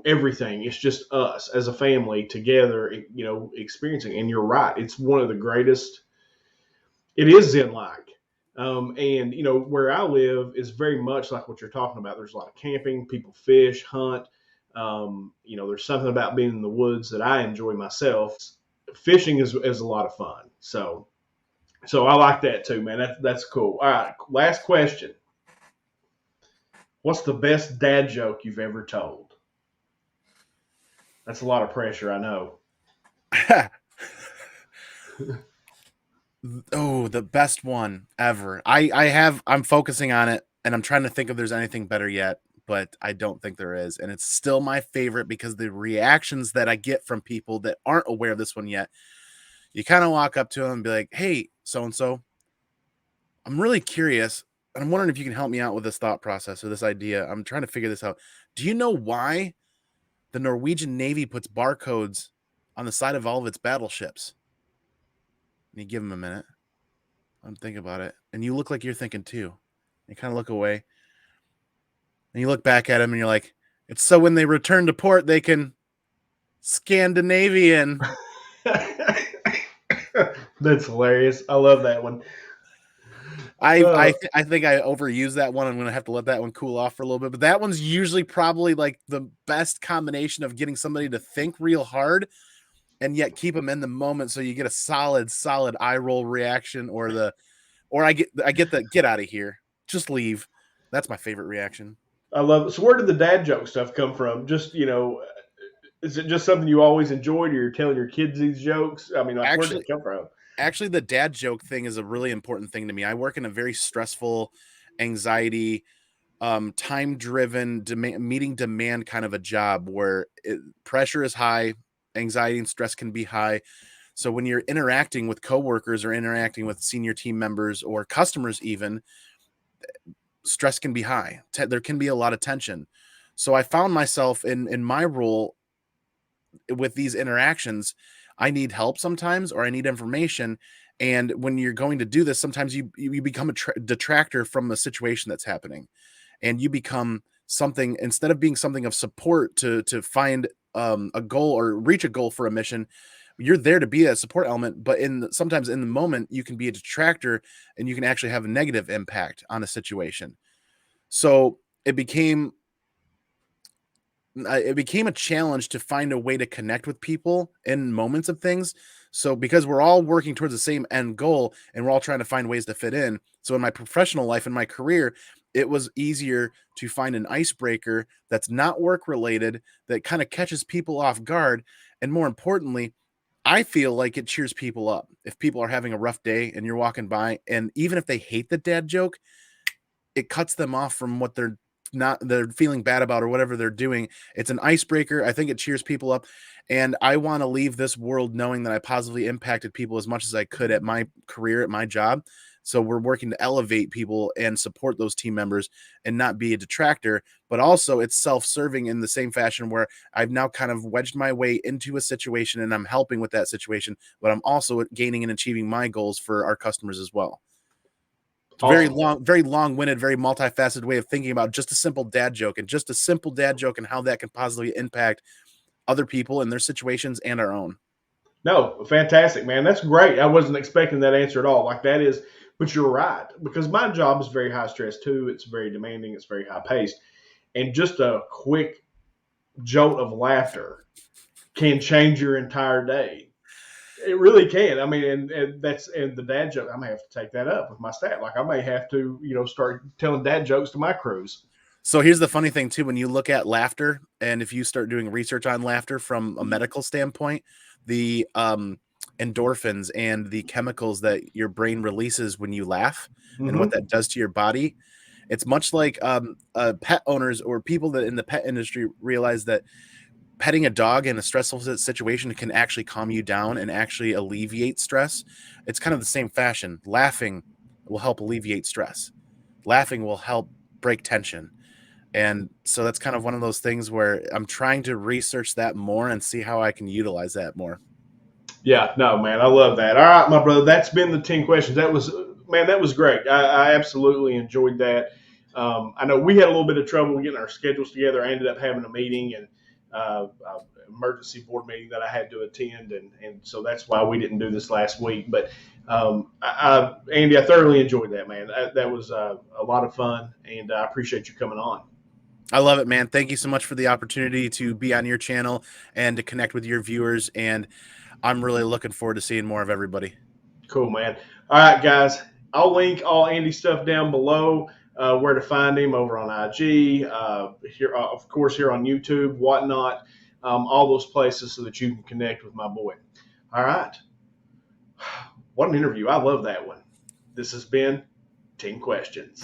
[SPEAKER 1] everything. It's just us as a family together, experiencing. And you're right, it's one of the greatest. It is zen like. And where I live is very much like what you're talking about. There's a lot of camping, people fish, hunt. There's something about being in the woods that I enjoy myself. Fishing is a lot of fun. So I like that too, man. That's cool. All right, last question. What's the best dad joke you've ever told? That's a lot of pressure, I know.
[SPEAKER 2] Oh, the best one ever. I'm focusing on it and I'm trying to think if there's anything better yet, but I don't think there is. And it's still my favorite because the reactions that I get from people that aren't aware of this one yet, you kind of walk up to them and be like, "Hey, so-and-so, I'm really curious. And I'm wondering if you can help me out with this thought process or this idea. I'm trying to figure this out. Do you know why the Norwegian Navy puts barcodes on the side of all of its battleships?" And you give them a minute. I'm thinking about it. And you look like you're thinking too. You kind of look away. And you look back at them and you're like, it's so when they return to port, they can Scandinavian.
[SPEAKER 1] That's hilarious. I love that one.
[SPEAKER 2] I think I overused that one. I'm going to have to let that one cool off for a little bit. But that one's usually probably like the best combination of getting somebody to think real hard and yet keep them in the moment so you get a solid eye roll reaction or I get the get out of here. Just leave. That's my favorite reaction.
[SPEAKER 1] I love it. So where did the dad joke stuff come from? Just, is it just something you always enjoyed or you're telling your kids these jokes? I mean, like, where did it come from?
[SPEAKER 2] Actually, the dad joke thing is a really important thing to me. I work in a very stressful, anxiety, time-driven, meeting demand kind of a job where pressure is high, anxiety and stress can be high. So when you're interacting with coworkers or interacting with senior team members or customers even, stress can be high. There can be a lot of tension. So I found myself in my role with these interactions. I need help sometimes, or I need information. And when you're going to do this, sometimes you become a detractor from the situation that's happening, and you become something instead of being something of support to find a goal or reach a goal for a mission. You're there to be a support element, but sometimes in the moment you can be a detractor, and you can actually have a negative impact on a situation. So it became a challenge to find a way to connect with people in moments of things. So because we're all working towards the same end goal and we're all trying to find ways to fit in. So in my professional life, in my career, it was easier to find an icebreaker that's not work related, that kind of catches people off guard. And more importantly, I feel like it cheers people up. If people are having a rough day and you're walking by, and even if they hate the dad joke, it cuts them off from what they're feeling bad about or whatever they're doing. It's an icebreaker. I think it cheers people up. And I want to leave this world knowing that I positively impacted people as much as I could at my career, at my job. So we're working to elevate people and support those team members and not be a detractor, but also it's self-serving in the same fashion where I've now kind of wedged my way into a situation and I'm helping with that situation, but I'm also gaining and achieving my goals for our customers as well.
[SPEAKER 1] Awesome.
[SPEAKER 2] Very long-winded, very multifaceted way of thinking about just a simple dad joke and how that can positively impact other people and their situations and our own.
[SPEAKER 1] No, fantastic, man. That's great. I wasn't expecting that answer at all. Like that is, but you're right because my job is very high stress too. It's very demanding. It's very high paced, and just a quick jolt of laughter can change your entire day. It really can. I mean, and that's and the dad joke. I may have to take that up with my staff. Like I may have to, start telling dad jokes to my crews.
[SPEAKER 2] So here's the funny thing too, when you look at laughter, and if you start doing research on laughter from a medical standpoint, the endorphins and the chemicals that your brain releases when you laugh and what that does to your body, it's much like pet owners or people that in the pet industry realize that petting a dog in a stressful situation can actually calm you down and actually alleviate stress. It's kind of the same fashion. Laughing will help alleviate stress. Laughing will help break tension. And so that's kind of one of those things where I'm trying to research that more and see how I can utilize that more.
[SPEAKER 1] Yeah, no, man, I love that. All right, my brother, that's been the 10 questions. That was great. I absolutely enjoyed that. I know we had a little bit of trouble getting our schedules together. I ended up having a meeting and emergency board meeting that I had to attend, and so that's why we didn't do this last week. But Andy, I thoroughly enjoyed that, man. That was a lot of fun, and I appreciate you coming on.
[SPEAKER 2] I love it, man. Thank you so much for the opportunity to be on your channel and to connect with your viewers. And I'm really looking forward to seeing more of everybody.
[SPEAKER 1] Cool, man. All right, guys. I'll link all Andy's stuff down below, where to find him over on IG, here, of course, here on YouTube, whatnot, all those places so that you can connect with my boy. All right. What an interview. I love that one. This has been 10 Questions.